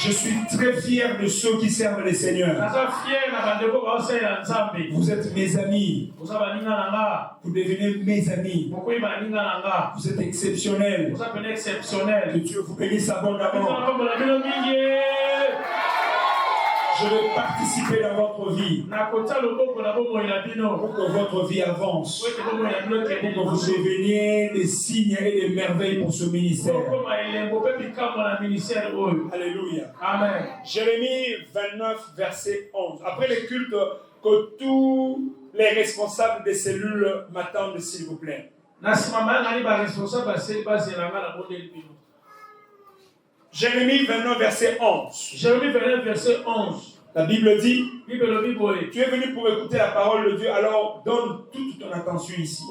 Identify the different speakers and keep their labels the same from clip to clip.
Speaker 1: Je suis très fier de ceux qui servent les Seigneurs. Vous êtes mes amis. Vous devenez mes amis. Vous êtes exceptionnels. Que Dieu vous bénisse abondamment. Je vais participer dans votre vie pour que votre vie avance, pour que vous deveniez des signes et des merveilles pour ce ministère. Alléluia.
Speaker 2: Amen.
Speaker 1: Jérémie 29, verset 11. Après les cultes, que tous les responsables des cellules m'attendent, s'il vous plaît. Jérémie 29, verset 11.
Speaker 2: Jérémie 29, verset 11.
Speaker 1: La Bible dit, tu es venu pour écouter la parole de Dieu, alors donne toute ton attention ici.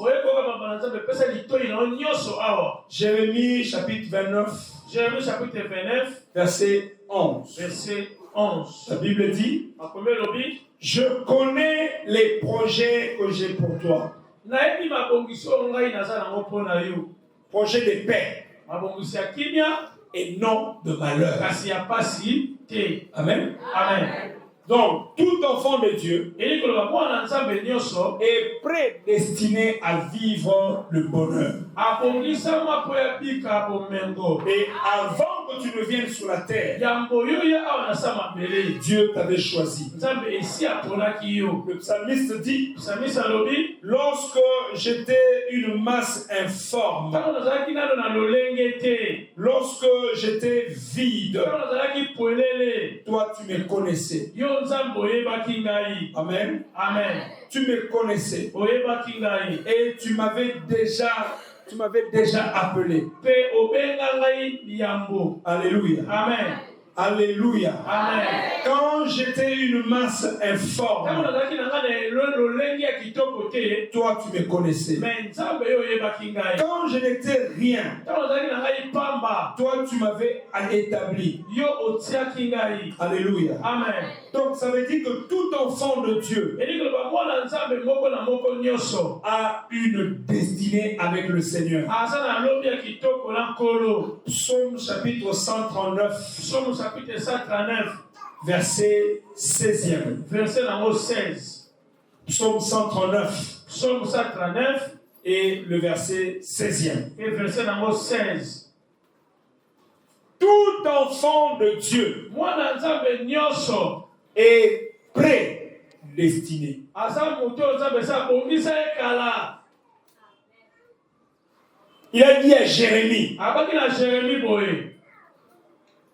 Speaker 1: Jérémie chapitre 29, verset 11.
Speaker 2: Verset 11.
Speaker 1: La Bible dit, je connais les projets que j'ai pour toi. Projet de paix et non de malheur. Amen.
Speaker 2: Amen.
Speaker 1: Donc, tout enfant de Dieu est prédestiné à vivre le bonheur. Et avant que tu ne viennes sur la terre, Dieu t'avait choisi. Le psalmiste dit, lorsque j'étais une masse informe, lorsque j'étais vide, toi tu me connaissais. Amen.
Speaker 2: Amen.
Speaker 1: Tu me connaissais. Et tu m'avais déjà appelé. Alléluia.
Speaker 2: Amen.
Speaker 1: Alléluia.
Speaker 2: Amen.
Speaker 1: Quand j'étais une masse informe, toi tu me connaissais. Quand je n'étais rien, toi tu m'avais établi. Alléluia.
Speaker 2: Amen.
Speaker 1: Donc ça veut dire que tout enfant de Dieu a une destinée avec le Seigneur. Psaume chapitre 139.
Speaker 2: Chapitre 139,
Speaker 1: verset 16e.
Speaker 2: Verset numéro 16.
Speaker 1: Psaume 139.
Speaker 2: Psaume 139.
Speaker 1: Et le verset 16e.
Speaker 2: Et verset numéro 16.
Speaker 1: Tout enfant de Dieu est prédestiné. Il a dit à Jérémie,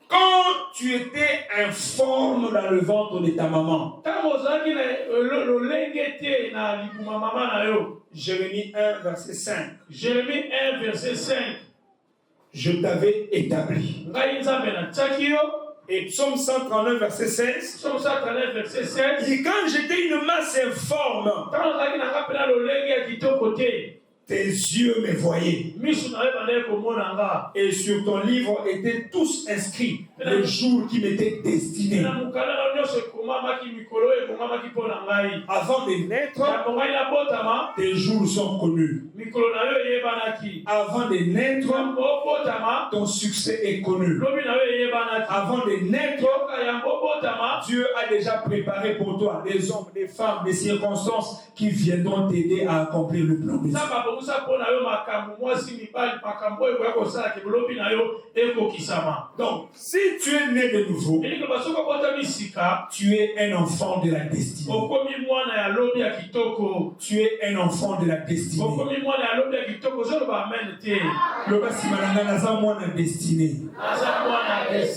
Speaker 1: quand tu étais informe dans le ventre de ta maman. Jérémie 1, verset 5.
Speaker 2: Jérémie 1, verset 5.
Speaker 1: Je t'avais établi. Et Psaume 139, verset 16.
Speaker 2: Psaume 139, verset 16.
Speaker 1: Et quand j'étais une masse informe, tes yeux me voyaient. Et sur ton livre étaient tous inscrits les jours qui m'étaient destinés. Avant de naître, tes jours sont connus. Avant de naître, ton succès est connu. Avant de naître, Dieu a déjà préparé pour toi des hommes, des femmes, des circonstances qui viendront t'aider à accomplir le plan de Dieu. Donc, si tu es né de nouveau, tu es un enfant de la destinée. Tu es un enfant de la destinée. Le bas si malanga naza mwana destinée.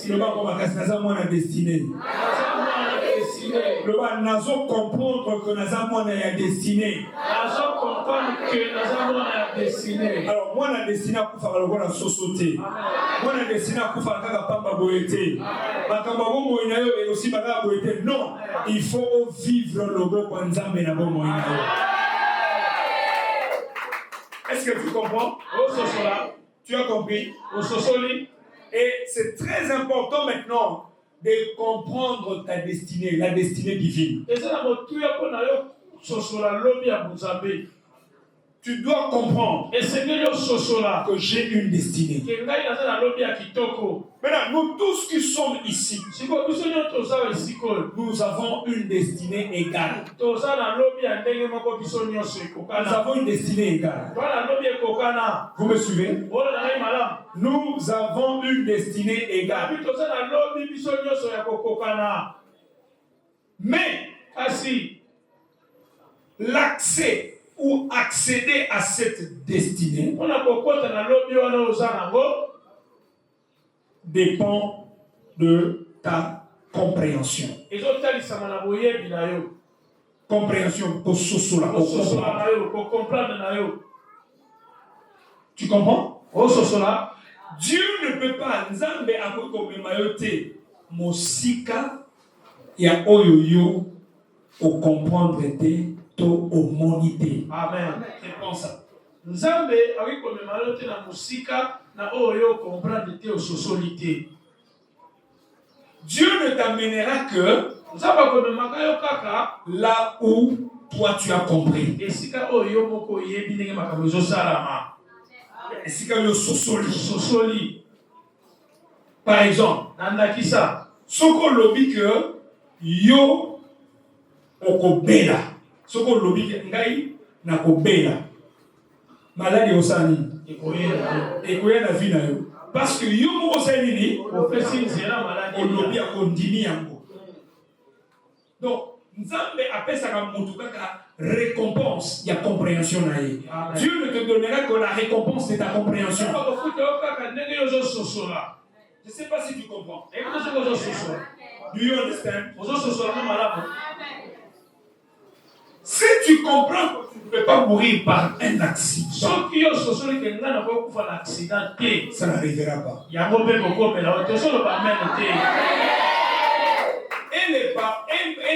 Speaker 1: Le bas komakasi naza mwana destinée. Le bas nazo comprendre que naza mwana ya destinée. Alors moi la destinée akufa lokola sosote. Moi la destinée akufa kaka pamba boyete. Makambo bongo inayo et aussi baka boyete. Non, il faut vivre le loboko nzambe na bongo inayo. Est-ce que tu comprends? Tu as compris? Et c'est très important maintenant de comprendre ta destinée, la destinée divine. tu dois comprendre
Speaker 2: que
Speaker 1: j'ai une destinée. Maintenant, nous tous qui sommes ici, nous avons une destinée égale. Nous avons une destinée égale. Vous me suivez? Nous avons une destinée égale. Mais, l'accès ou accéder à cette destinée dépend de ta compréhension. Compréhension pour sosola. Tu comprends? Dieu ne peut pas. Nzambe akoki mayote mosika ya oyoyo au comprendre te to au monité.
Speaker 2: Amen.
Speaker 1: C'est comme ça.
Speaker 2: Nzambe akoki komemayote na mosika na oyo comprendre te au sosolité.
Speaker 1: Dieu ne t'amènera que là où toi tu as compris. Par exemple, soko lobi que yo okobela, soko lobi que ngai na kobela, maladi osani ekoya na vie na yo. Parce que yo moko salini olobi akondimi yango. Donc Nzambe apesaka mutu kaka récompense ya compréhension na ye. Dieu ne te donnera que la récompense de ta compréhension. Je ne sais pas si tu comprends. Do you understand? Si tu comprends que tu ne peux pas mourir par un accident, ça n'arrivera pas. Et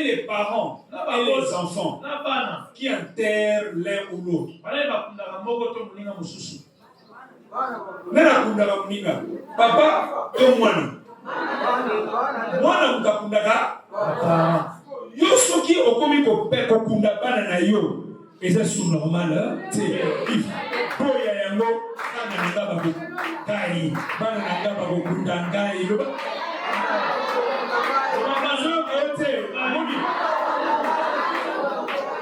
Speaker 1: les parents et les enfants qui enterrent l'un ou l'autre. Papa, mwana mukakundaka yo soki okomi kokunda bana na yo eza sur normal te boya yango bana nanga bakokai bana nanga bakokunda ngai loba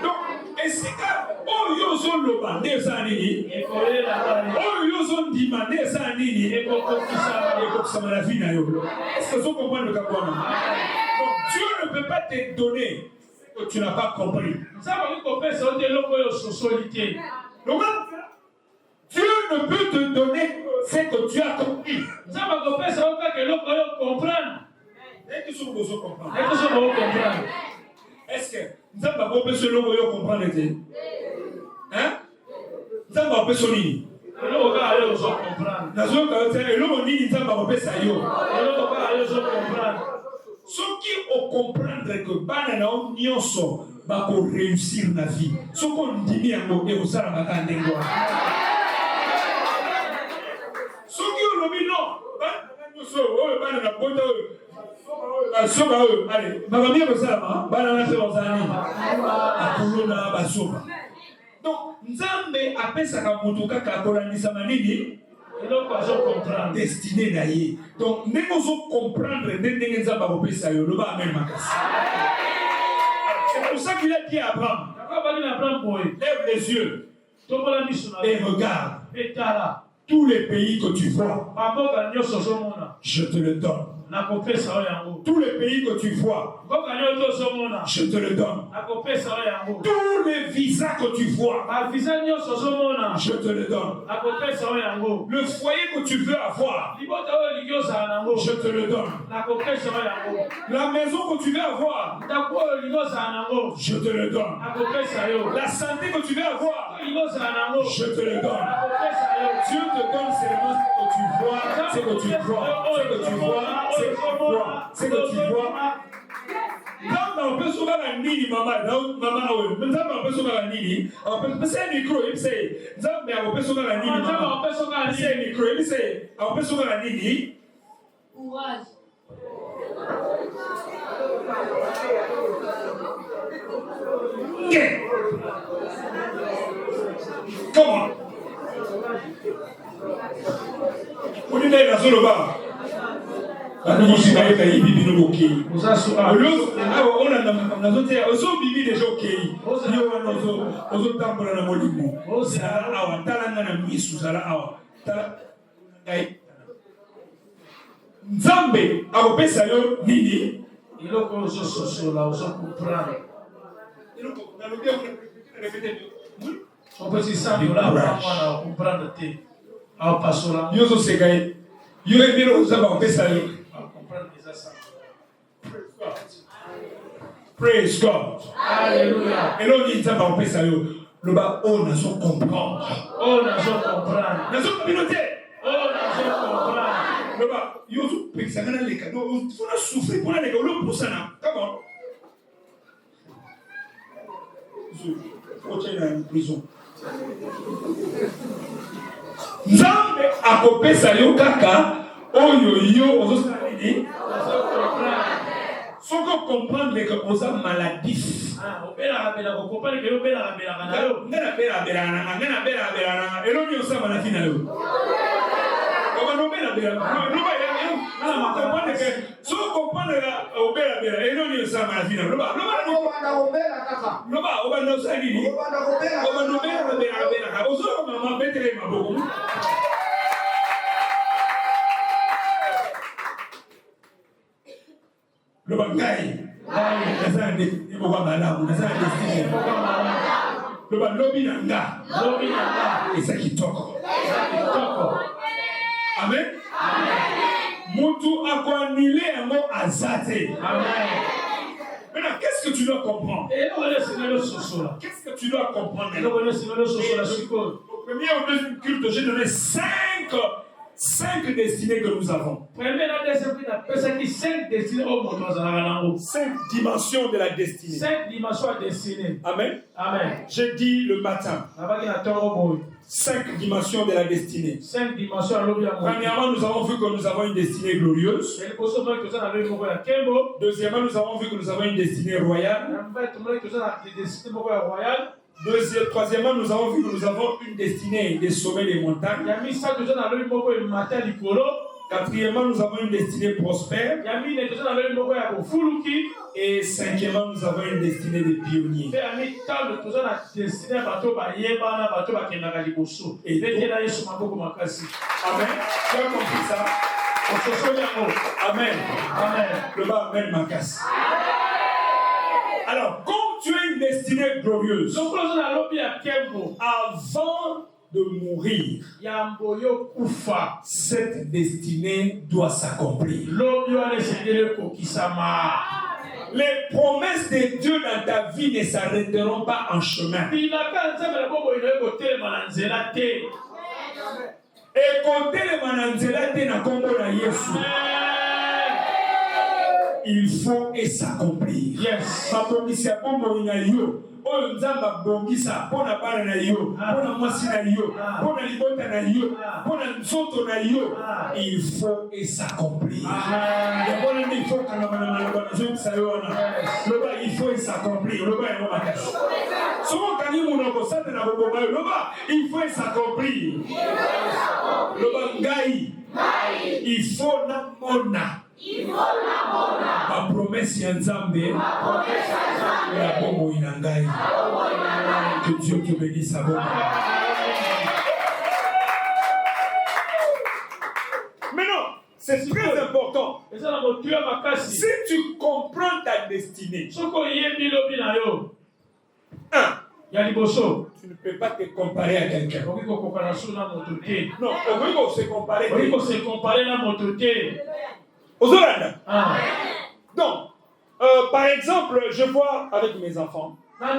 Speaker 1: donc esika oyo ozoloba nde eza nini oyo ozondima nde eza nini ekokisama na vie na yo. Est-ce que vous comprenez le cas? Donc Dieu ne peut pas te donner ce que tu n'as pas compris. Dieu ne peut te donner ce que tu as compris. Est-ce que vous comprenez? Est-ce que nous avons besoin de comprendre? Hein? Nous avons besoin de ceux qui ont comprendre que banana nyonso va réussir la vie. Ce qu'on dit bien au Sara Makandengo. Ceux qui ont le non, banana bonda. Allez, mamie Sara, banana c'est Rosani. Apolona basoba. Donc, Nzambe apesaka mutu kaka kolandisa manini destiné naïe. Donc, nous devons comprendre ndenge Nzambe apesa yo loba amen makasi. C'est pour ça qu'il a dit à Abraham, lève les yeux et regarde tous les pays que tu vois. Je te le donne. Tous les pays que tu vois, je te le donne. Tous les visas que tu vois, je te le donne. Le foyer que tu veux avoir, je te le donne. La maison que tu veux avoir, je te le donne. La santé que tu veux avoir, je te le donne. Dieu te donne seulement ce que tu vois, ce que tu vois, ce que tu vois, ce que tu vois, ce que tu vois. Quand on peut sauver la nini, maman, on peut sauver la nini, on peut passer un micro, il sait, on peut sauver la nini, maman, on peut sauver un micro, il sait, on peut sauver la nini.
Speaker 3: Courage.
Speaker 1: nazoloba nazosimbayeka yibi bino bokei
Speaker 2: Ozasoa.
Speaker 1: ozobibi deja okei yo wana ozotambola na molimo zala awa tala nga na misu zala awa tala ngai nzambe akopesa yo nini
Speaker 2: Iloko ozososola ozokomprendre. Opesi sambola mwana comprendre te. Au pasola.
Speaker 1: yo ozoseka ye yo ebele ozamba akopesa yo
Speaker 2: Comprendre déjà ça.
Speaker 1: praise God.
Speaker 2: Alléluia.
Speaker 1: eloni nzambe akopesa yo loba oyo nazokomprendre
Speaker 2: Oh, nazo comprendre.
Speaker 1: nazobino te
Speaker 2: Oh, nazo comprendre.
Speaker 1: loba yo ozopekisanga na leka fona souffre mpona leka olopusana comment otie na prison nzambe akopesa yo kaka oyo yo ozosala nini
Speaker 2: Nazo comprendre.
Speaker 1: soki okomprendre ke oza maladif
Speaker 2: Ah, obela bela ko comprendre que obela bela na yo.
Speaker 1: nga nabelabelaka nanga nga nabelabelaka nanga eloni osala na fina yo soki okomprendre obelabela eloni osala na fina loba obanda osala nini obanda obelabelaka ozoloba mama betele maboko loba ngai naza na destine moko malamu naza na destine loba lobi na nga
Speaker 2: Lobi na nga.
Speaker 1: eza kitoko
Speaker 2: Kitoko.
Speaker 1: amen mutu akoanile yango aza te
Speaker 2: Amen.
Speaker 1: maintenant qu'est-ce que tu dois comprendre
Speaker 2: Et on laisse le sosola.
Speaker 1: qu'est-ce que tu dois comprendre
Speaker 2: Et on laisse le sosola siko.
Speaker 1: au premier ou deuxième culte j'ai donné cinq destinées que nous avons
Speaker 2: Premier na deuxième qui na pesa qui 5 destinées au monde bazala nango.
Speaker 1: 5 dimensions de la destinée
Speaker 2: 5 dimensions destinées.
Speaker 1: amen
Speaker 2: Amen.
Speaker 1: j'ai dit le matin
Speaker 2: Na ba ki na tongo boy.
Speaker 1: 5 dimensions de la destinée
Speaker 2: 5 dimensions lobi ya monde.
Speaker 1: premièrement nous avons vu que nous avons une destinée glorieuse
Speaker 2: Et poso moi que ça na lobi moko ya kembo.
Speaker 1: deuxièmement nous avons vu que nous avons une destinée royale
Speaker 2: Na ba to moi que ça na destinée moko ya royal.
Speaker 1: troisièmement nous avons vu que nous avons une destinée des sommets des montagnes
Speaker 2: Ya mi sa que ça na lobi moko ya mata likolo.
Speaker 1: quatrièmement nous avons une destinée prospère
Speaker 2: Ya mi ne que ça na lobi moko ya kofuluki.
Speaker 1: et cinquièmement nous avons une destinée de pionniers
Speaker 2: Pe ami talo to ça na destinée bato ba yeba na bato ba kendaka liboso. Et te na Yesu maboko makasi.
Speaker 1: amen tu as compris ça
Speaker 2: Ososoli yango.
Speaker 1: amen
Speaker 2: Amen.
Speaker 1: le bas amen ma casse alors comme tu as une destinée glorieuse
Speaker 2: Sokolo na lobi ya kembo.
Speaker 1: avant de mourir
Speaker 2: Yambo yo kufa.
Speaker 1: cette destinée doit s'accomplir
Speaker 2: Lobi wana esengeli kokisama.
Speaker 1: les promesses de Dieu dans ta vie ne s'arrêteront pas en chemin
Speaker 2: Bilaka nzambe na bobo ina kotelema na nzela te.
Speaker 1: ekotelema na nzela te na kombo na Yesu il faut et s'accomplir
Speaker 2: Yes.
Speaker 1: mabongisi ya bomoi na yo oyo nzambe abongisa mpo na bana na yo mpo na mwasi na yo mpo na libota na yo mpo na nzoto na yo il faut et s'accomplir yango nde il faut kangama na maloba nazongisa yo wana loba il faut et s'accomplir loba yango makasi soki okangi monoko sate na kobonga yo loba il faut et s'accomplir loba ngai il faut namona bapromese ya nzambe ya bomoi na ngai que Dieu te bénisse à bon. Maintenant, c'est très important. Si tu comprends ta destinée, tu ne peux pas te comparer à quelqu'un. Non, on veut se comparer. Aux Hollandais. Donc, par exemple, je vois avec mes enfants. Moi, un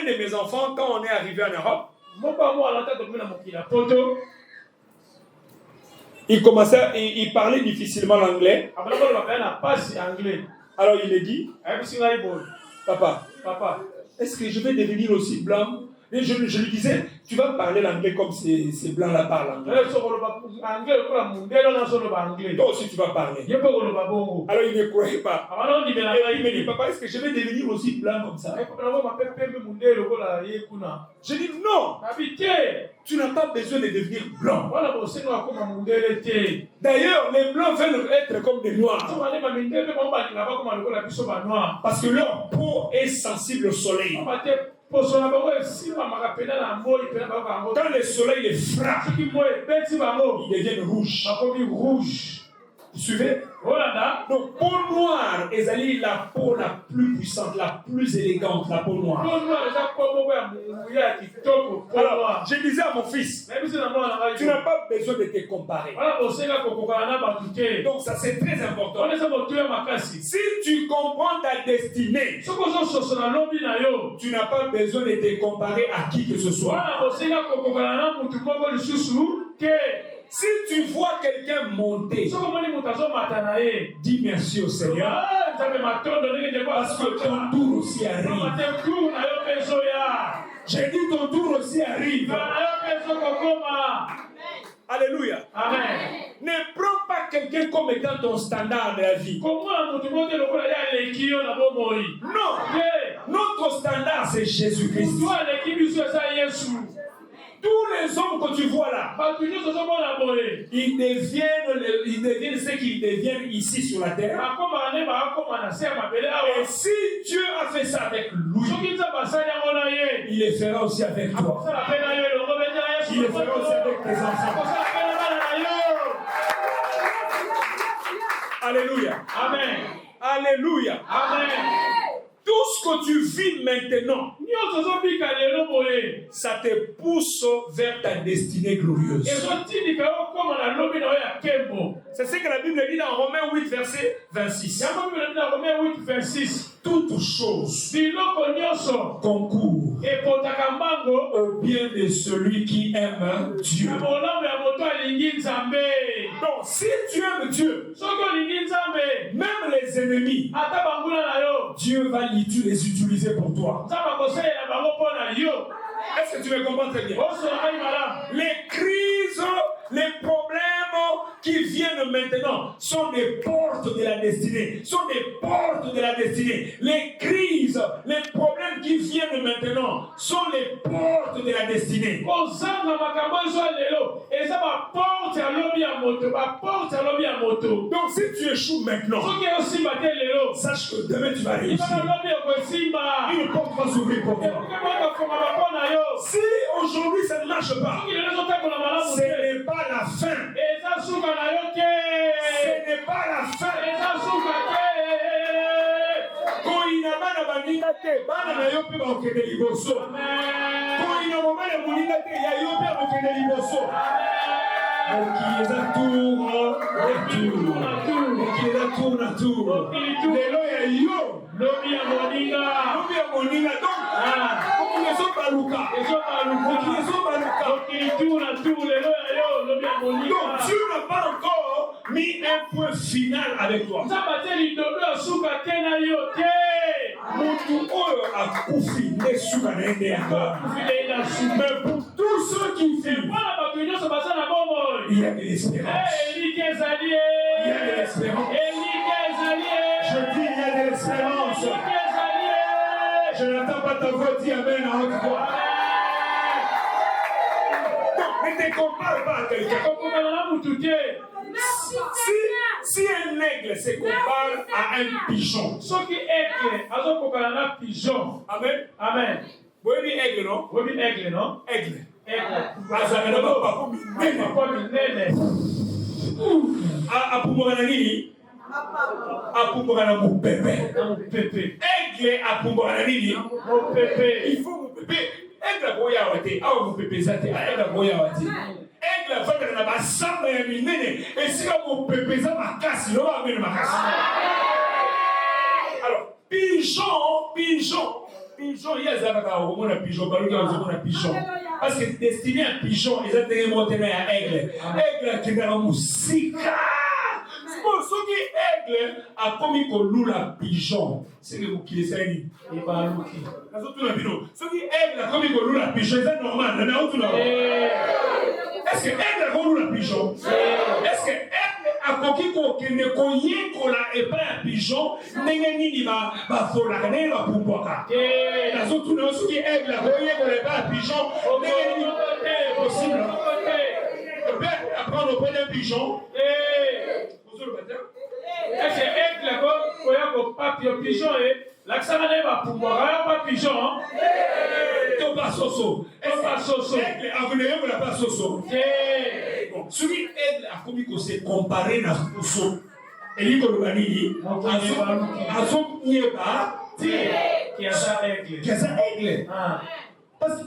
Speaker 1: de mes enfants, quand on est arrivé en Europe, il parlait difficilement l'anglais. Alors il me dit, papa, est-ce que je vais devenir aussi blanc Et je lui disais, tu vas parler l'anglais comme ces blancs-là parlent anglais. Toi aussi, tu vas parler. Alors, il ne croyait pas. Et il me dit, papa, est-ce que je vais devenir aussi blanc comme ça? Je dis, non. Tu n'as pas besoin de devenir blanc. D'ailleurs, les blancs veulent être comme des noirs. Parce que leur peau est sensible au soleil. Quand le soleil les frappe, ils deviennent rouges. Vous suivez? Donc, peau noire est la peau la plus puissante, la plus élégante, la peau noire. Alors, je disais à mon fils, tu n'as pas besoin de te comparer. Donc, ça c'est très important. Si tu comprends ta destinée, tu n'as pas besoin de te comparer à qui que ce soit. Si tu vois quelqu'un monter, dis merci au Seigneur. Parce que ton tour aussi arrive. J'ai dit ton tour aussi arrive. Alléluia.
Speaker 2: Amen.
Speaker 1: Ne prends pas quelqu'un comme étant ton standard de la vie. Non. Notre standard, c'est Jésus-Christ. Tous les hommes que tu vois là, ils deviennent ce qu'ils deviennent ici sur la terre. Et si Dieu a fait ça avec lui, il le fera aussi avec toi. Il le fera aussi avec tes enfants. Alléluia.
Speaker 2: Amen.
Speaker 1: Alléluia.
Speaker 2: Amen.
Speaker 1: Tout ce que tu vis maintenant, ça te pousse vers ta destinée glorieuse. C'est ce que la Bible dit dans Romains 8, verset 26. Toutes choses concourent au bien de celui qui aime Dieu. Donc, si tu aimes Dieu, même les ennemis, Dieu va les utiliser pour toi. Est-ce que tu me comprends très bien? Les crises, les problèmes qui viennent maintenant sont des portes de la destinée. Les crises, les problèmes qui viennent maintenant sont les portes de la destinée. Donc si tu échoues maintenant, sache que demain tu vas réussir. Une porte va s'ouvrir pour toi. Si aujourd'hui ça ne marche pas, ce n'est pas la fin. Ce n'est pas la fin. Donc Dieu n'a pas encore mis un point final avec toi. Mais pour tous ceux qui vivent, il y a de l'espérance. Il y a de l'espérance. Je dis, il y a de l'espérance. Je n'entends pas ta voix dire amen à haute voix. Ne te compare pas à quelqu'un. Si un aigle se compare à un pigeon. Amen.
Speaker 2: Amen.
Speaker 1: Vous voyez aigle, non? Aigle. Aigle apumbana nini? Il faut mon bébé. Aigle boya wate. Ah mon bébé zate. Aigle boya wate. Aigle va faire na basamba ya minene. Et si mon bébé za makasi, no va amener makasi. Alors pigeon, il y a ça va pigeon, pigeon. Parce que destiné à pigeon, ils ont été montés à aigle. Aigle qui est dans la musique. Ce qui est aigle a commis qu'on loue la pigeon. C'est que vous qui essayez.
Speaker 2: Et baluki.
Speaker 1: Ce qui aigle a commis qu'on loue la pigeon, c'est normal. Est-ce que aigle a commis la pigeon? Est-ce que aigle a commis qu'on ne connaît qu'on a et pas la pigeon? N'est-ce ni va voler, n'est-ce pas pour boire. Dans tout le monde, ce qui aigle a commis qu'on n'est pas la pigeon, n'est-ce pas possible. Le père apprend au premier pigeon.
Speaker 2: Est-ce que aigle a commis pigeon et l'accent n'est pas pour boire, pas pigeon.
Speaker 1: Toba soso.
Speaker 2: Toba soso.
Speaker 1: Aigle a voulu qu'on n'a pas soso. Bon, ce qui aigle a commis qu'on s'est comparé à soso. Et lui, qu'on a dit, à son nieba,
Speaker 2: qui a ça aigle.
Speaker 1: Qui a ça aigle. Parce que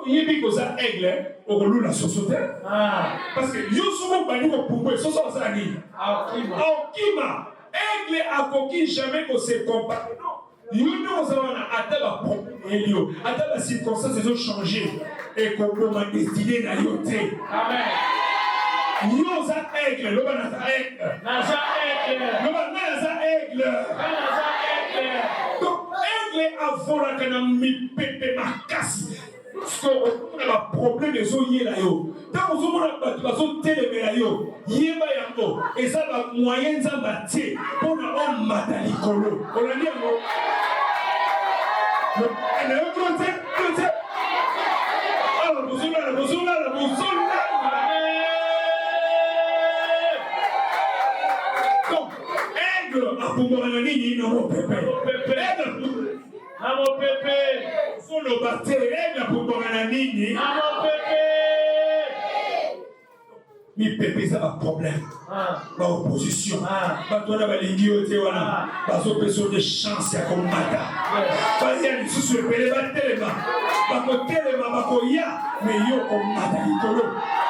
Speaker 1: il dit que ça aigle, on loue la société. Parce que yo souvent bani ko pour ça ça dit. Akima. Aigle a coquille jamais qu'on s'est comparé. Non. Yo nous avons ataba problème elio. Ataba circonstances ont changé et qu'on peut destiné na yoté. Amen. Yo ça aigle, lo bana ça aigle. Na ça aigle. Lo bana ça aigle. Na ça aigle. Donc aigle a volé kana mi pepe makasi. Parce qu'on a un problème de zoyer là yo. Tant que vous avez pas de télé là yo, yeba yango. Et ça va moyen de battre pour le homme madalikolo. On a dit yango. On a eu côté. Alors vous donc aigle a pour moi nini non pépé.
Speaker 2: Amo Pepe.
Speaker 1: Solo battre aigle pour moi nini.
Speaker 2: Amo Pepe.
Speaker 1: Mi Pepe ça a problème. Ba opposition. Ba toi na balingi ote wana. Ba so peso de chance ya komata. Ba ya ni susu pele ba telema. Ba ko telema ba ko ya mais yo komata likolo.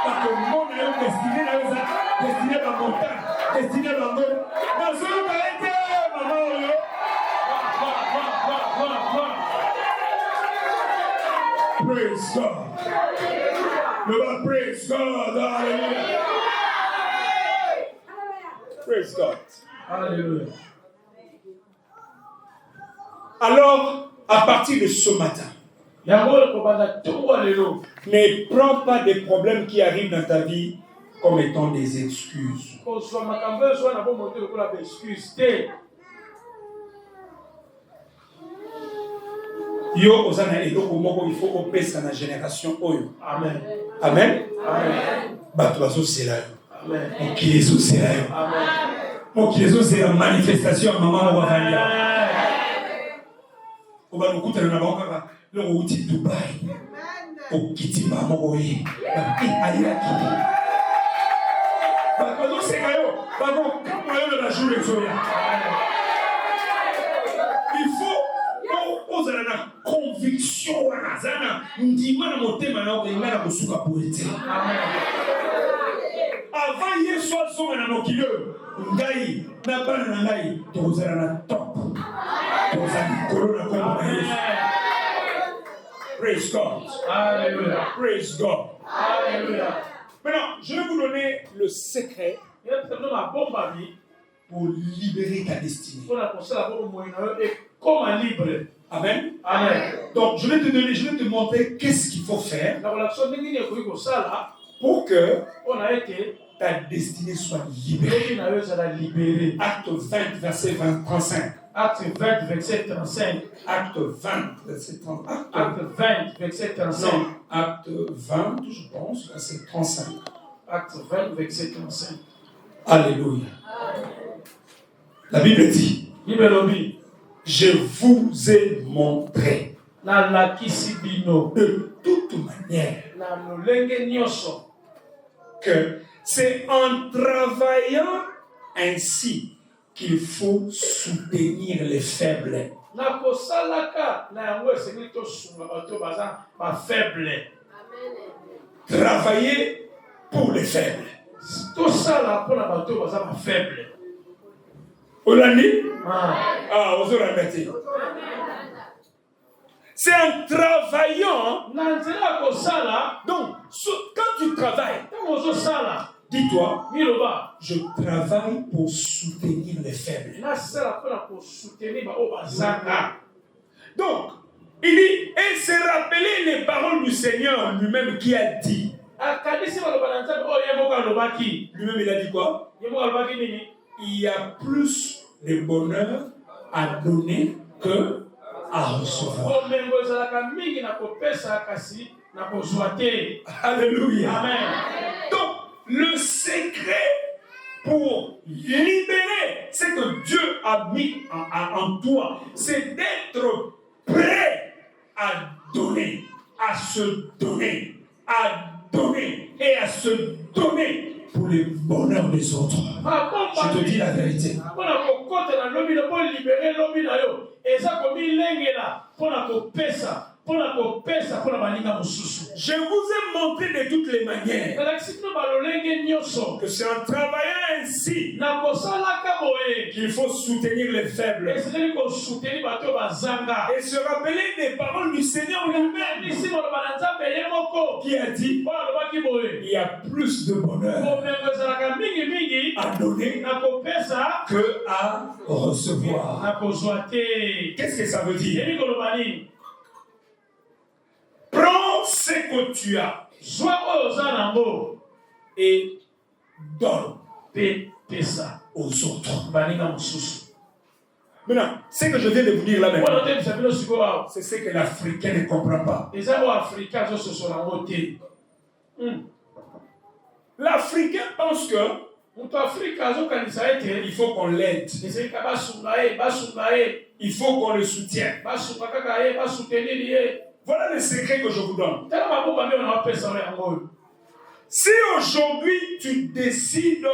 Speaker 1: Ba ko mona yo destiné na yo za. Destiné ba montagne. Destiné ba ngo. Ba so ba ete maman yo. Praise God. Praise God. Hallelujah. Praise God.
Speaker 2: Hallelujah.
Speaker 1: Alors, à partir de ce matin, ne prends pas des problèmes qui arrivent dans ta vie comme étant des excuses. Yo ozana eloko moko il faut opesa na génération oyo.
Speaker 2: Amen.
Speaker 1: Amen.
Speaker 2: Amen.
Speaker 1: Bato bazo sela yo.
Speaker 2: Amen.
Speaker 1: Mokili ezo sela yo.
Speaker 2: Amen.
Speaker 1: Mokili ezo sela manifestation ya mama moko valia. Oba nokutana na bango kaka loko uti Dubai. Okiti ba moko ye. Ayira kiti. Bato seka yo. Bato kamo yo na jour ezoya. Il faut aux la conviction à Zana, ndima na motema na okenga na kosuka poete. Avant hier soir so na mokilo, ngai na bana na ngai tozala na top. Tozala corona comme Yesu. Praise God.
Speaker 2: Hallelujah.
Speaker 1: Praise God.
Speaker 2: Hallelujah.
Speaker 1: Maintenant, je vais vous donner le secret pour libérer ta destinée.
Speaker 2: Comme libre.
Speaker 1: Amen.
Speaker 2: Amen.
Speaker 1: Donc, je vais te montrer qu'est-ce qu'il faut faire pour que ta destinée soit libérée. Acte 20, verset 35.
Speaker 2: Acte 20, verset 35.
Speaker 1: Acte 20, verset 35.
Speaker 2: Acte 20, verset 35.
Speaker 1: Non, acte 20, je pense, verset 35.
Speaker 2: Acte 20, verset 35.
Speaker 1: Alléluia. La Bible dit, je vous ai montré de toute manière que c'est en travaillant ainsi qu'il faut soutenir les faibles. Travailler pour les faibles. Olani? Vous remettez. C'est en travaillant. Donc, quand tu travailles, Dis-toi,
Speaker 2: miloba
Speaker 1: je travaille pour soutenir les faibles.
Speaker 2: nasala mpona kosoutenir baoyo bazanga.
Speaker 1: Donc, il dit, et se rappeler les paroles du Seigneur lui-même qui a dit.
Speaker 2: akanisi maloba na nzambe oyo ye moko alobaki.
Speaker 1: Lui-même, il a dit quoi?
Speaker 2: Ye moko alobaki nini?
Speaker 1: Il y a plus de bonheur à donner que à recevoir.
Speaker 2: Bomengo ezalaka mingi na kopesa kasi na kozwa te.
Speaker 1: Alléluia.
Speaker 2: Amen.
Speaker 1: Donc, le secret pour libérer ce que Dieu a mis en toi, c'est d'être prêt à donner, à se donner, à donner et à se donner pour le bonheur des autres. Je te dis la vérité. Je vous ai montré de toutes les manières que c'est en travaillant ainsi qu'il faut soutenir les faibles et se rappeler des paroles du Seigneur lui-même qui a dit il y a plus de bonheur à donner que à recevoir. Qu'est-ce que ça veut dire? Prends ce que tu as et donne aux autres. Maintenant, ce que je viens de vous dire là maintenant, c'est ce que l'Africain ne comprend pas. L'Africain pense que il faut qu'on l'aide. Il faut qu'on le soutienne. Voilà le secret que je vous donne. Si aujourd'hui tu décides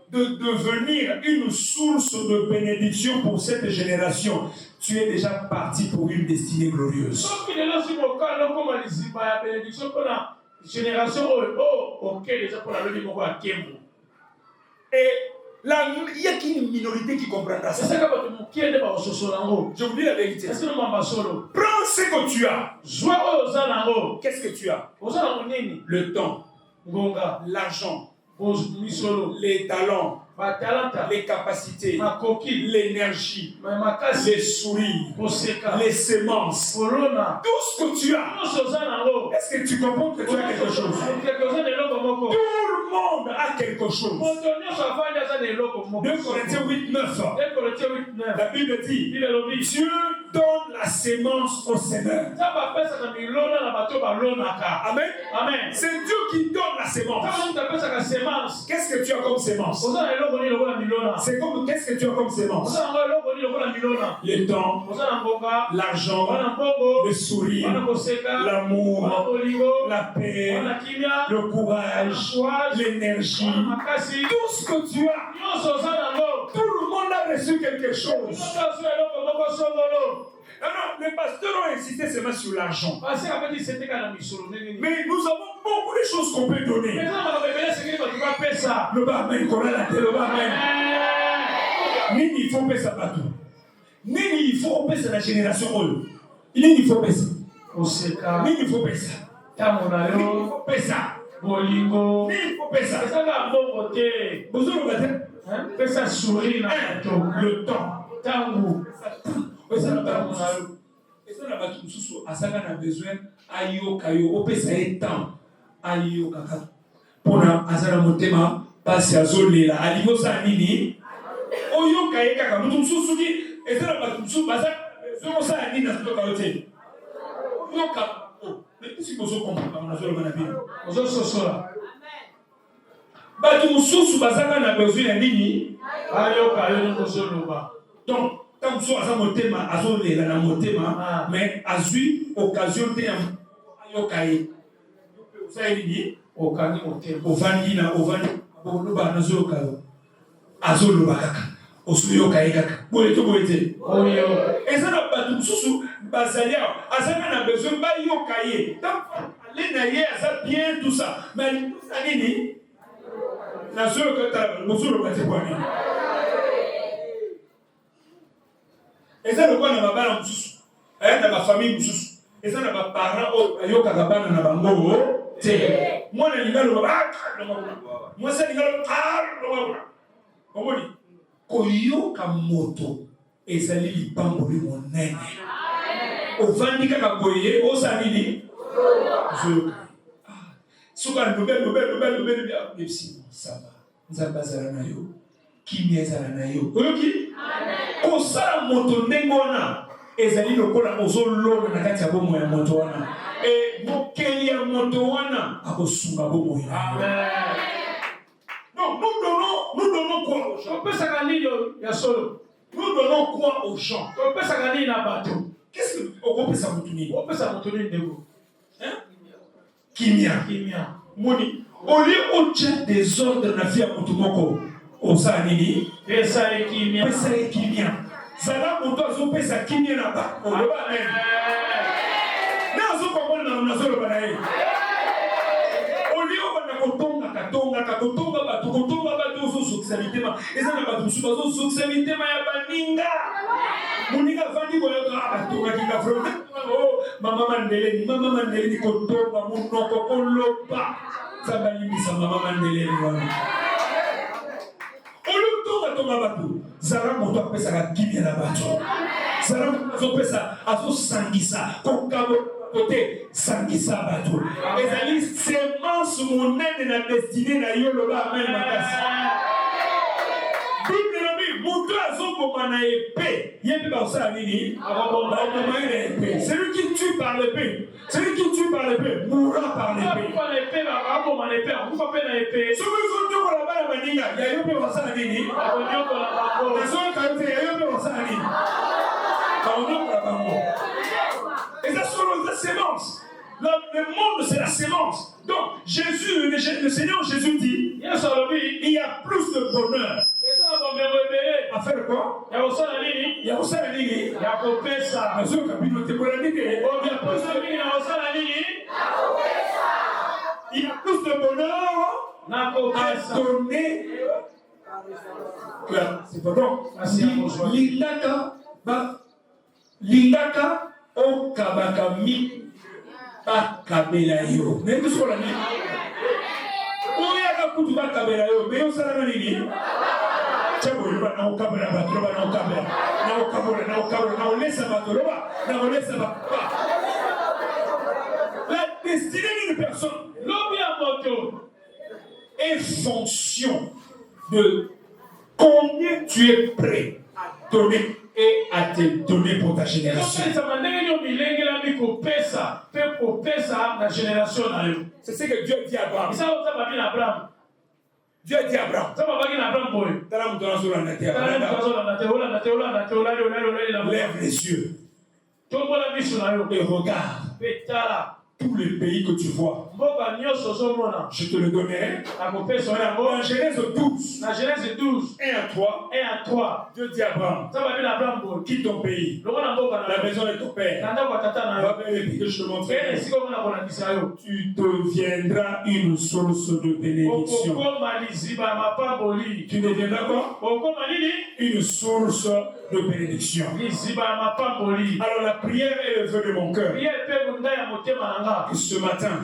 Speaker 1: de devenir une source de bénédiction pour cette génération, tu es déjà parti pour une destinée glorieuse. Et là, il n'y a qu'une minorité qui comprendra ça. Je vous dis la vérité. Prends ce que tu as. Qu'est-ce que tu as? Le temps, l'argent, les talents, les capacités, l'énergie, les sourires, les semences, tout ce que tu as. Est-ce que tu comprends que tu as quelque chose? Tout le monde a quelque chose. 2 Corinthiens 8, 9. La Bible dit Dieu donne la sémence au semeur. Amen.
Speaker 2: Amen.
Speaker 1: C'est Dieu qui donne la sémence. Qu'est-ce que tu as comme sémence? C'est comme qu'est-ce que tu as comme sémence? Le temps, l'argent, le sourire, l'amour, la paix, le courage, l'énergie, tout ce que tu as. Tout le monde a reçu quelque chose. Non, les pasteurs ont insisté seulement sur l'argent. Mais nous avons beaucoup de choses qu'on peut donner. Le barman, le barman. Nini, il faut payer ça partout. Nini, il faut payer ça la génération. Nini, il faut payer ça. Nini, il faut payer ça. Nini, il faut payer ça. Nini, il faut payer ça. Vous avez le temps. Et ça n'a pas tout sous à ça qu'on a besoin ayo kayo opesa etam ayo kaka pona azala motema pasi azolela alingo sa nini oyo kaye kaka mutu mususu ki ezala ba mususu baza zo sa nini na to kayote oyo ka mais qu'est-ce que vous comprenez na zo na bino ozo sosola ba mususu baza na besoin ya nini ayo kayo no zoloba. Donc tant que soit à motema azolela na motema mais azui occasion de ayokaye ça dit okani motema ovandi na ovandi boloba na zokayo azoloba kaka osuyokaye kaka boleto bolete oyo ezana batu susu bazalia azana na besoin ba yokaye donc aller na ye aza bien tout ça mais ça nini na zoka bozoloba te kwa nini. Et ça, le quoi n'a pas dans ma famille, et ça n'a pas parent, et yo kagabana na bango, Moi, je suis moi, c'est koyoka moto ezali libamboli monene ovandi kaka boye osalini soka lobe bia saba nzamba zala na yo kimia ezala na yo oyoki kosala moto ndenge wana ezali lokola ozolona na kati ya bomo ya moto wana mokeli ya moto wana akosunga bomo ya non, nous donnons quoi aux gens? Nous donnons quoi aux gens? Qu'est-ce que on peut s'en Kimia. Moni. Au lieu où tu as des ordres na vie à Mutumoko, au Sanini, Pesa et Kimia. Zala Mutozo Pesa Kimia là-bas. On le va même. N'a pas de banaï. Katonga bato socialité ma ezana bato socialité ma ya baninga muninga vandi koyoka batonga kinga from mama mandele ni kotonga munoko koloba sabalibisa mama mandele ni wana olutonga bato zara moto apesa kimia na bato zara moto apesa azo sangisa kokabo côté sangisa bato ezali semence monene na destinée na yo loba amen makasi bible lobi moto azoboma na épée yebi baosala nini aboma na épée celui qui tue par l'épée mourra par l'épée soki ozonyokola bana baninga ya yo mpe basala nini nazoyoka te ya yo mpe basala nini baonyokola bango. Et ça, c'est la sémence. Le monde, c'est la sémence. Donc, Jésus, le Seigneur Jésus dit, il y a plus de bonheur. À faire quoi? Il y a aussi la ligne. Il y a aussi la ligne. Il y a coupé ça. Il y a plus de il y a plus de bonheur à donner. C'est pas bon. Lingaka o kabakami bakabela yo. Nende sola ni. Oya ka kutu bakabela yo. Me yo sala nini? Chabo yo na okabela batro na okabela. Na okabela na olesa batro na olesa ba. La destinée d'une personne, est fonction de combien tu es prêt à donner et à te donner pour ta génération. C'est ce que Dieu dit à Abraham. Dieu dit à Abraham. Lève les yeux et regarde tous les pays que tu vois. Je te le donnerai. En Genèse 12. 1 à 3. Dieu dit à Abraham, quitte ton pays, la maison de ton père. Va vers les pays que je te montrerai. Tu deviendras une source de bénédiction. Tu deviendras quoi? Une source de bénédiction. Alors la prière est le vœu de mon cœur. Que ce matin,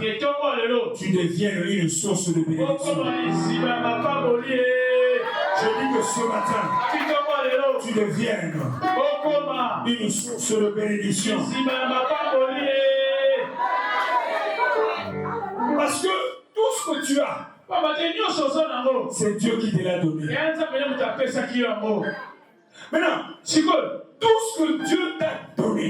Speaker 1: tu deviennes une source de bénédiction. Je dis que ce matin, tu deviennes une source de bénédiction. Parce que tout ce que tu as, c'est Dieu qui te l'a donné. Maintenant, tout ce que Dieu t'a donné,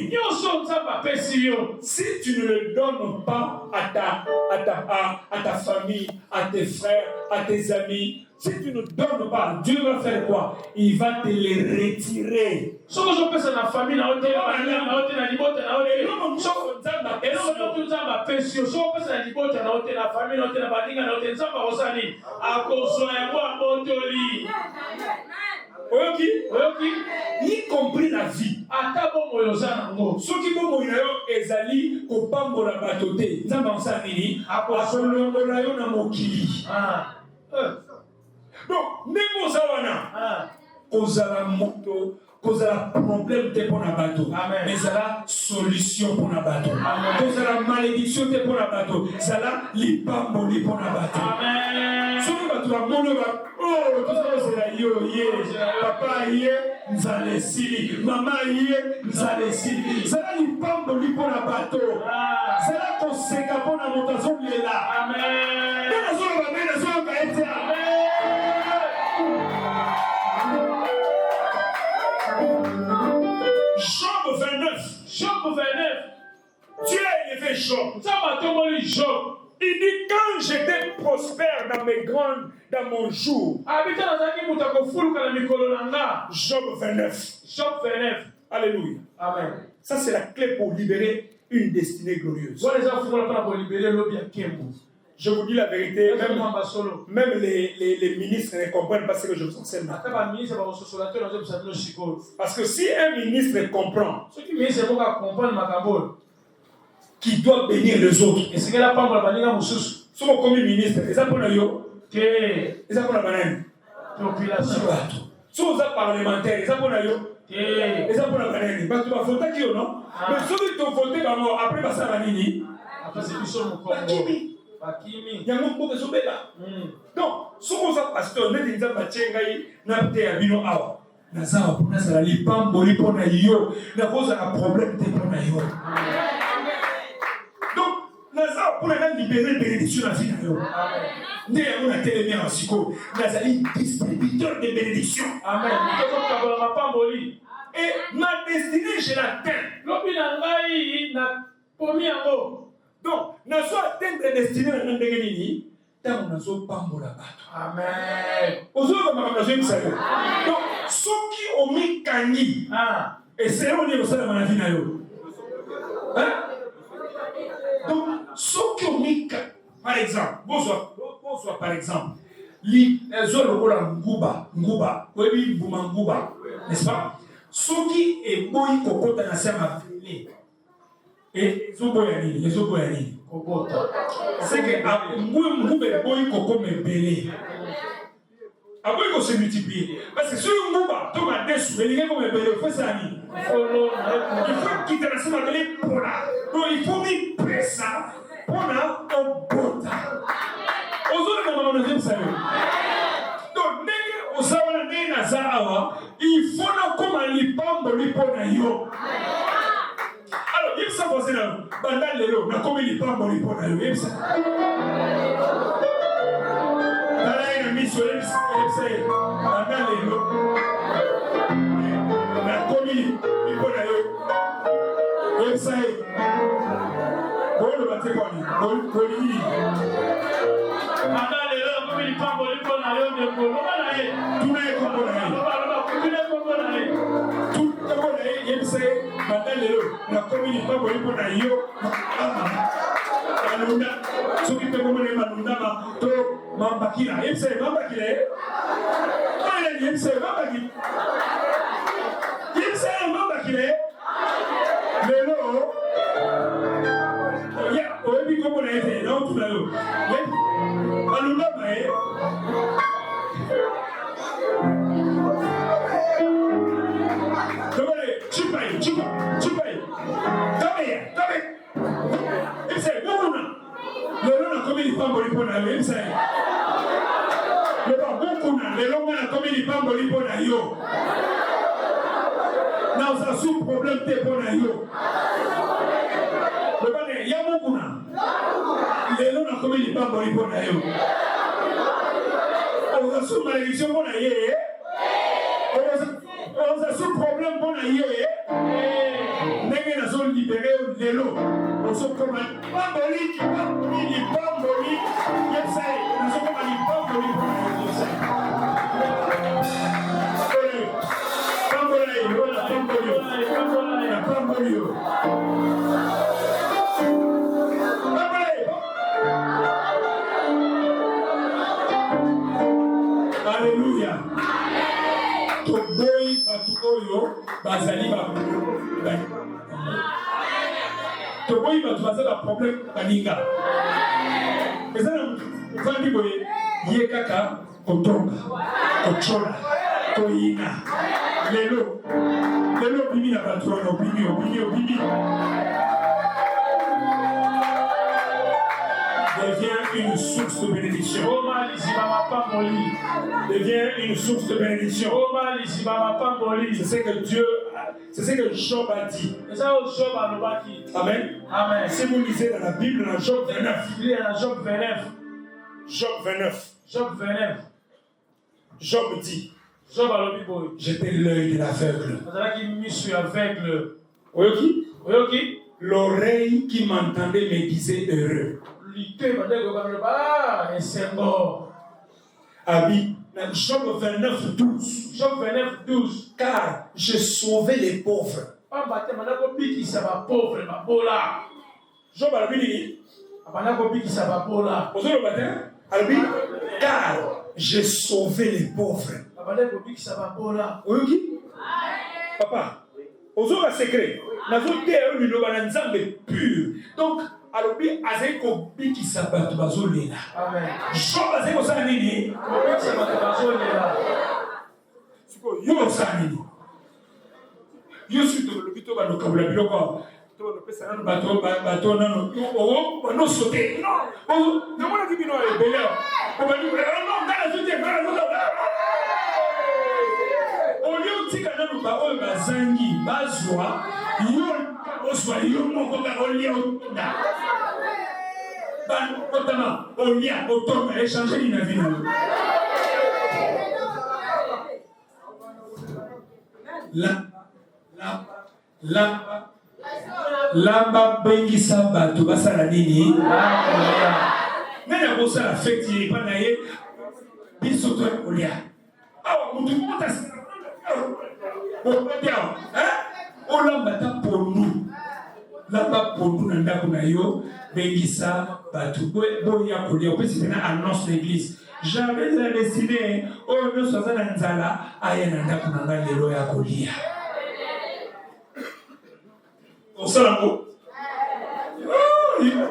Speaker 1: si tu ne le donnes pas à ta famille, à tes frères, à tes amis, si tu ne donnes pas, Dieu va faire quoi? Il va te les retirer. Y compris la vie. Ceux qui vont mourir ezali kopambola batote. Nzamba nsanini akolongola yo na mokili. Donc, même aux awana, kozala moto, kozala problème te pour na bateau, mais ça la solution pour na bateau. Kozala malédiction te pour na bateau, ça la lipamboli pour na bateau. Amen. Soki bato ba mono ba oh tout ça yo papa yé nzale sili, maman yé nzale sili. Ça la lipamboli pour na bateau. Ça la koseka pour na montation lela. Amen. Na zo ba na zo ka ete. Amen. Job 29. Job 29. Dieu a élevé Job. Il dit quand j'étais prospère dans mon jour. Job 29. Job 29. Alléluia. Amen. Ça c'est la clé pour libérer une destinée glorieuse. Je vous dis la vérité, même les ministres ne comprennent pas ce que je vous enseigne. Parce que si un ministre comprend qu'il doit bénir les autres, si on comme ministre, ils apprennent ils apprennent population. Si on est parlementaire, ils apprennent ils apprennent parce que tu vas voter qui ou non? Mais ceux qui ont voté après ça va nini? Après c'est plus sur mon Congo. Il y a beaucoup de choses là. Donc, ce qu'on a pasteur, nous disons que na te abino awa. Na za pour na sala lipamboli pour na yo. Na cause un problème te pour na yo. Donc, na za pour na libérer bénédiction na vie na yo. Né on a télémé en siko. Na za distributeur de bénédiction. Amen. Et ma destinée je l'atteins. Lobi na ngai na pomi yango. Donc, nous sommes atteints de destinée dans notre bénédiction. Tant nous sommes pas pour la battre. Amen. Donc, ceux qui ont mis Kani, et c'est là où ils sont dans la vie. Donc, ceux qui ont mis Kani, par exemple, bonsoir, par exemple, les autres Nguba, n'est-ce pas? Ceux qui est boy coco dans la serre à filer. Et c'est que Moué boy coco me belé. Après qu'on se multiplie. Parce que si on mouba, tout va dessus, mais il y a comme un belé, il faut ça. Il faut quitter la semaine de pour là. Donc il faut mettre presse pour là en bota. Aux autres, on a dit ça. Donc, au Sawana de Nazawa, il faut nous comme un lipambo lipona yo. Alors, il s'est posé là, bandal lelo, na comme il pambo lipona yo, il s'est. Là, il a mis sur il s'est, bandal lelo, na comme il lipona yo, il s'est. Bon, le bâté quoi, bon, bandal lelo, comme il pambo lipona yo, de Polo, tout le monde tout le monde il s'est, bandal lelo, na comme il pambo lipona yo, Malunda, ceux qui peuvent comprendre Malunda, to Mambakila, il s'est Mambakila, il s'est Mambakila, il s'est Mambakila, lelo, ya, oyebi comment on a été, là tout là-haut, Malunda, mais Chipai, il s'est le comme il pambo lipona yo, il s'est le pas beaucoup le long comme il pambo lipona yo. Now ça sous problème te pona yo. Le pas ya beaucoup le long comme il pambo lipona yo. On a sous malédiction pona yé. On a sous problème pona yé. N'est na zone libérée de l'eau. On se comme pamboli, pamboli, yes I, on se comme pamboli, pamboli. Alléluia. Toboy batukoyo bazali ba. Toboy bazali ba problème baninga. Ezana vandi boye yekaka kotonga, kochola, koina. Lelo bimi na patron, bimi. Devient une source de bénédiction. Devient une source de bénédiction. C'est ce que Job a dit. Amen.
Speaker 2: Amen.
Speaker 1: Si vous lisez dans la Bible, dans Job 29. Job dit, j'étais l'œil de l'aveugle.
Speaker 2: Voyez-vous?
Speaker 1: L'oreille qui m'entendait me disait heureux. Abi, dans Job 29, 12. Car j'ai sauvé les pauvres. Job a dit, car j'ai sauvé les pauvres. Papa, aux secret. Donc, alobi azeko biki sabato bazolela.
Speaker 2: Amen.
Speaker 1: Job azeko sana nini? Siko yo sana nini? Yo suto lobi to ba lokabula biloko. To ba pesa na bato nano. O no sote. No. O na mona kibino e bele. O ba ni no ngala sote ngala sote. O yo tika nano ba o bazangi bazwa yo oswa yo moko ka olia onda. Ban otama olia otoma échanger une vie. La bengisa bato basala nini? Nana bosa la fête yi pa na ye biso to olia. Awa mutu mota olambata pondu lamba pondu na ndako na yo bengisa bato boya kolia opesi tena annonce l'église jamais la destinée oyo nyonso aza na nzala aya na ndako na ngai lelo ya kolia osala ngo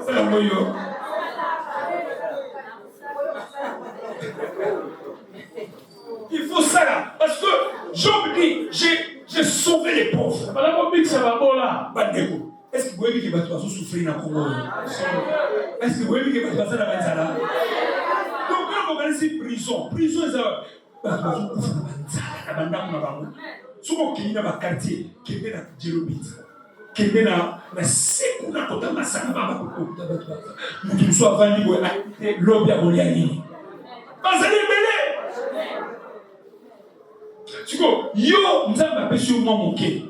Speaker 1: osala ngo yo il faut ça là parce que Job dit j'ai sauvé les pauvres. Est-ce que vous voyez que les gens souffrir dans le Congo? Est-ce que vous voyez que les gens souffrir dans le Congo? Donc quand vous regardez cette prison, c'est ça. Les gens souffrent dans le Congo. Si vous regardez dans le quartier, qui est dans le Djérobit, qui est dans le Sekuna, qui est dans le Masanga, qui est dans le lobby à Boliani. Parce que les Siko, yo nzamba pesi mwa moke.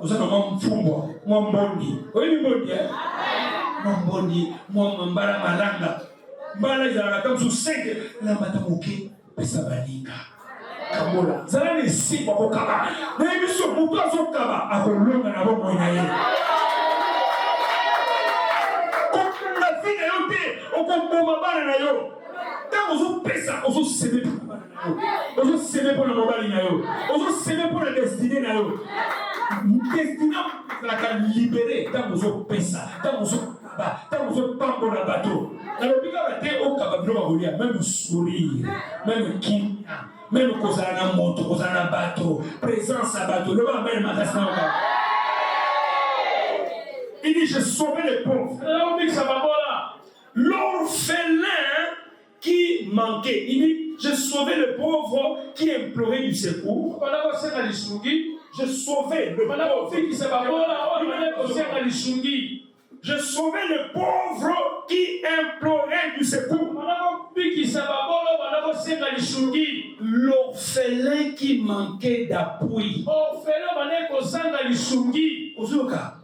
Speaker 1: Ozana mwa mfumbo, mwa mbondi. Oyi mbondi eh? Mwa mbondi, mwa mbara malanga. Mbara izalaka kama su 5 lambata moke pesa balinga. Kamola. Zala ni si kwa kaba. Na ebiso mutu azokaba akolonga na bomo na ye. Kokunda fina yote okomboma bana na yo. Tango zo pesa ozo sebe bana na yo. Ozo sebe pour la mobile na yo. Ozo sebe pour la destinée na yo. Destinée la libérer tango zo pesa, tango zo ba, tango zo pambo na bateau. Na lobika bate o kababino bagolia même sourire, même kinya, même kozala na moto, kozala na bateau, présence à bateau. Le ba même magasin ba. Il dit j'ai sauvé les pauvres. L'orphelin qui manquait. Il dit j'ai sauvé le pauvre qui implorait du secours. J'ai sauvé le pauvre. J'ai sauvé le pauvre qui implorait du secours. L'orphelin qui manquait d'appui. Ozoka.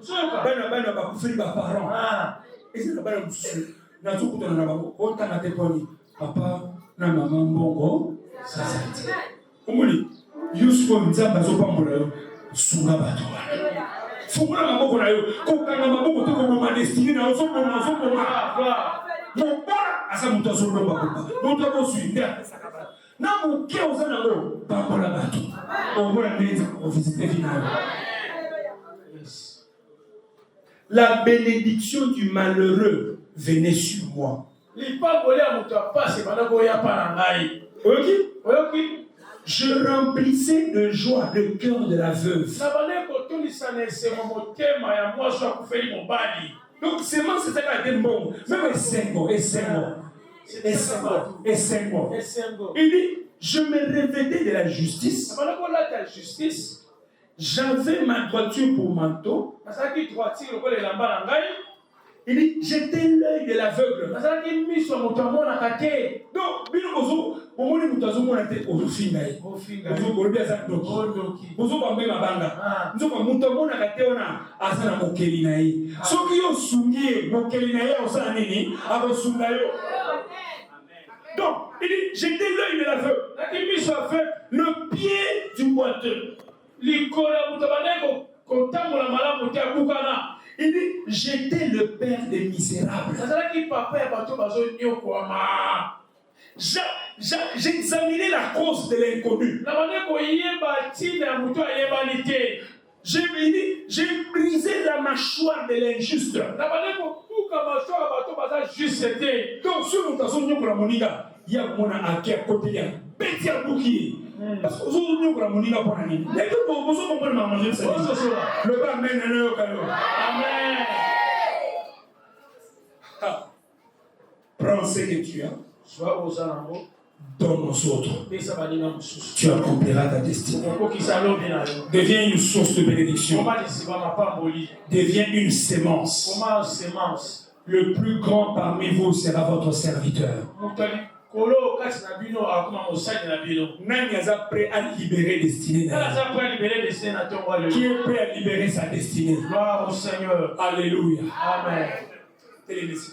Speaker 1: Bana bakufiri ba parents. Ezina bana mususu. Na tukutana na babo. Ota na teponi. Papa na maman mbongo sasa iti. Omuli Yusufu nzamba zopambola yo sunga bato wana. Fungula maboko na yo. Kokanga maboko te ko ma destiny na zo boma. Mobala asa mutu azolomba kopa. Mutu akosuinda sakaba. Na muke ozana ngo pambola bato. Omona ndezi ko visiter finale. La bénédiction du malheureux venait sur moi. Je remplissais de joie le cœur de la veuve. Donc, seulement c'est ça qui a été bon. Même 5 mots, et 5 mots. Et 5 mots. Et 5 mots. Il dit, je me revêtais de la justice. J'avais ma droiture pour manteau. Il dit, j'étais l'œil de l'aveugle. Donc, donc, il dit, j'étais l'œil de l'aveugle, le pied du boiteux. Il dit, j'étais le père des misérables. J'examinais la cause de l'inconnu. J'ai brisé la mâchoire de l'injuste. Donc, sur nous, il y a mon aki à côté, il y a Bétia Bouki. Parce que vous avez dit que vous avez dit le bas mène le Amen. Prends ce que tu as. Donne aux autres. Tu accompliras ta destinée. Deviens une source de bénédiction. Deviens une sémence. Le plus grand parmi vous sera votre serviteur. Nani est prêt à libérer destinée. Qui est prêt à libérer sa destinée?
Speaker 2: Gloire au Seigneur.
Speaker 1: Alléluia.
Speaker 2: Amen.
Speaker 1: Télémécie.